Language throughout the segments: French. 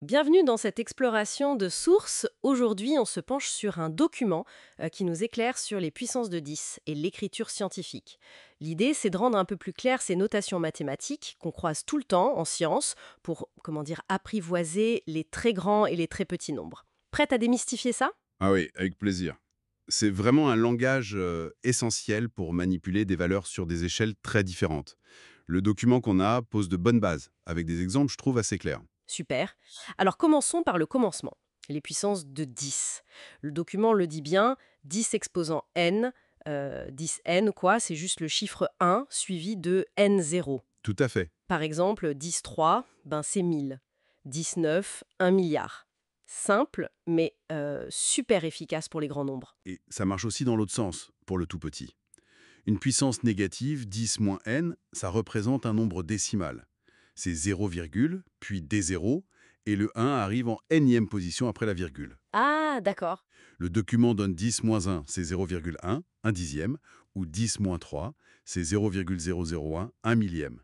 Bienvenue dans cette exploration de sources. Aujourd'hui, on se penche sur un document qui nous éclaire sur les puissances de 10 et l'écriture scientifique. L'idée, c'est de rendre un peu plus claires ces notations mathématiques qu'on croise tout le temps en science pour, apprivoiser les très grands et les très petits nombres. Prête à démystifier ça? Ah oui, avec plaisir. C'est vraiment un langage essentiel pour manipuler des valeurs sur des échelles très différentes. Le document qu'on a pose de bonnes bases, avec des exemples, je trouve, assez clairs. Super. Alors commençons par le commencement, les puissances de 10. Le document le dit bien, 10 exposant n, 10n quoi, c'est juste le chiffre 1 suivi de n0. Tout à fait. Par exemple, 10,3, ben c'est 1000. 19, 1 milliard. Simple, mais super efficace pour les grands nombres. Et ça marche aussi dans l'autre sens, pour le tout petit. Une puissance négative, 10 moins n, ça représente un nombre décimal. C'est 0, puis d0, et le 1 arrive en nème position après la virgule. Ah, d'accord. Le document donne 10 moins 1, c'est 0,1, un dixième, ou 10 moins 3, c'est 0,001, un millième.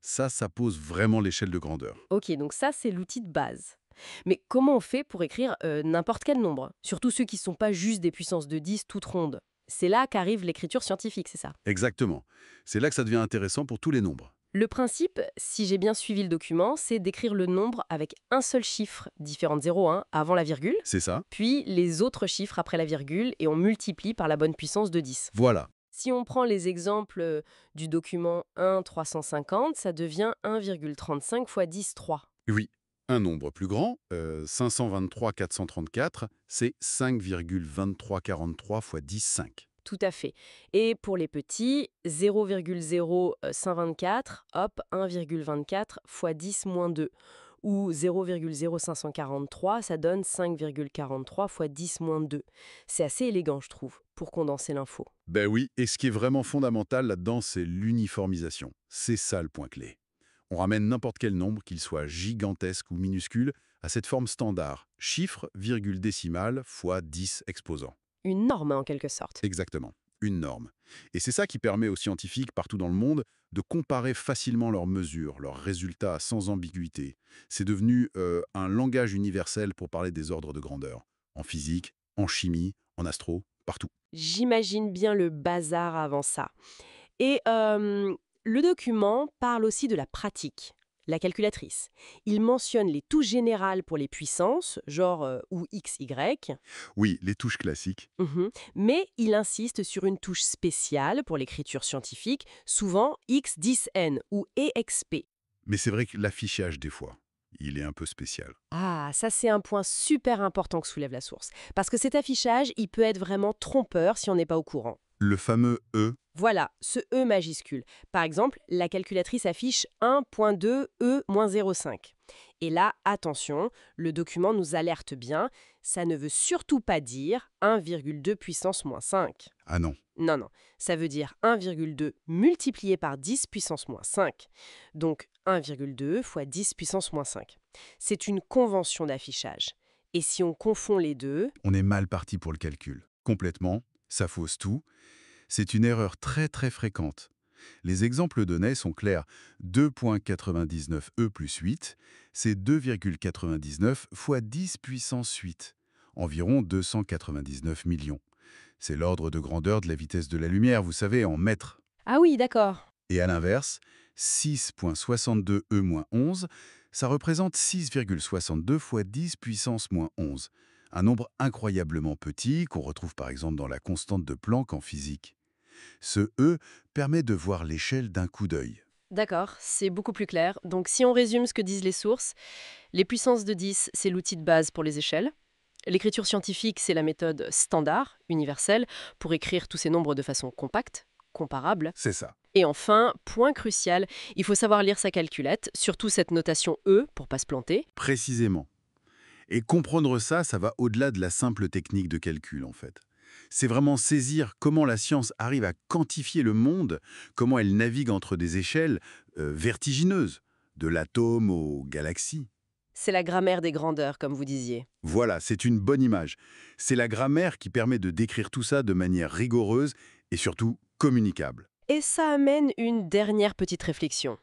Ça pose vraiment l'échelle de grandeur. Ok, donc ça, c'est l'outil de base. Mais comment on fait pour écrire n'importe quel nombre? Surtout ceux qui ne sont pas juste des puissances de 10 toutes rondes. C'est là qu'arrive l'écriture scientifique, c'est ça? Exactement. C'est là que ça devient intéressant pour tous les nombres. Le principe, si j'ai bien suivi le document, c'est d'écrire le nombre avec un seul chiffre différent de 0,1 avant la virgule, C'est ça? puis les autres chiffres après la virgule, et on multiplie par la bonne puissance de 10. Voilà. Si on prend les exemples du document 1 350, ça devient 1,35 fois 10, 3. Oui. Un nombre plus grand, 523 434, c'est 5,2343 fois 10, 5. Tout à fait. Et pour les petits, 0,0124, hop, 1,24 fois 10 moins 2. Ou 0,0543, ça donne 5,43 fois 10 moins 2. C'est assez élégant, je trouve, pour condenser l'info. Ben oui, et ce qui est vraiment fondamental là-dedans, c'est l'uniformisation. C'est ça le point clé. On ramène n'importe quel nombre, qu'il soit gigantesque ou minuscule, à cette forme standard, chiffre, virgule décimale, fois 10 exposants. Une norme, en quelque sorte. Exactement, une norme. Et c'est ça qui permet aux scientifiques partout dans le monde de comparer facilement leurs mesures, leurs résultats sans ambiguïté. C'est devenu un langage universel pour parler des ordres de grandeur. En physique, en chimie, en astro, partout. J'imagine bien le bazar avant ça. Et le document parle aussi de la pratique, la calculatrice. Il mentionne les touches générales pour les puissances, genre ou x, y, Oui, les touches classiques. mais il insiste sur une touche spéciale pour l'écriture scientifique, souvent x10n ou exp. Mais c'est vrai que l'affichage, des fois, il est un peu spécial. Ah, ça c'est un point super important que soulève la source. Parce que cet affichage, il peut être vraiment trompeur si on n'est pas au courant. Le fameux E, Voilà, ce E majuscule. Par exemple, la calculatrice affiche 1.2 E-0,5. Et là, attention, le document nous alerte bien, ça ne veut surtout pas dire 1,2 puissance moins 5. ah non, Non, non, ça veut dire 1,2 multiplié par 10 puissance moins 5. Donc 1,2 fois 10 puissance moins 5. C'est une convention d'affichage. Et si on confond les deux, on est mal parti pour le calcul. Complètement, ça fausse tout. C'est une erreur très très fréquente. Les exemples donnés sont clairs. 2,99 E plus 8, c'est 2,99 fois 10 puissance 8, environ 299 millions. C'est l'ordre de grandeur de la vitesse de la lumière, vous savez, en mètres. ah oui, d'accord. Et à l'inverse, 6,62 E moins 11, ça représente 6,62 fois 10 puissance moins 11. Un nombre incroyablement petit qu'on retrouve par exemple dans la constante de Planck en physique. Ce E permet de voir l'échelle d'un coup d'œil. D'accord, c'est beaucoup plus clair. Donc si on résume ce que disent les sources, les puissances de 10, c'est l'outil de base pour les échelles. L'écriture scientifique, c'est la méthode standard, universelle, pour écrire tous ces nombres de façon compacte, comparable. C'est ça. Et enfin, point crucial, il faut savoir lire sa calculette, surtout cette notation E pour pas se planter. Précisément. Et comprendre ça, ça va au-delà de la simple technique de calcul, en fait. C'est vraiment saisir comment la science arrive à quantifier le monde, comment elle navigue entre des échelles vertigineuses, de l'atome aux galaxies. C'est la grammaire des grandeurs, comme vous disiez. Voilà, c'est une bonne image. C'est la grammaire qui permet de décrire tout ça de manière rigoureuse et surtout communicable. Et ça amène une dernière petite réflexion.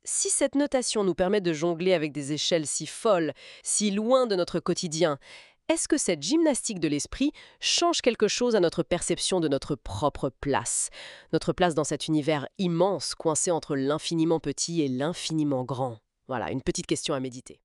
Si cette notation nous permet de jongler avec des échelles si folles, si loin de notre quotidien, est-ce que cette gymnastique de l'esprit change quelque chose à notre perception de notre propre place? Notre place dans cet univers immense, coincé entre l'infiniment petit et l'infiniment grand? Voilà, une petite question à méditer.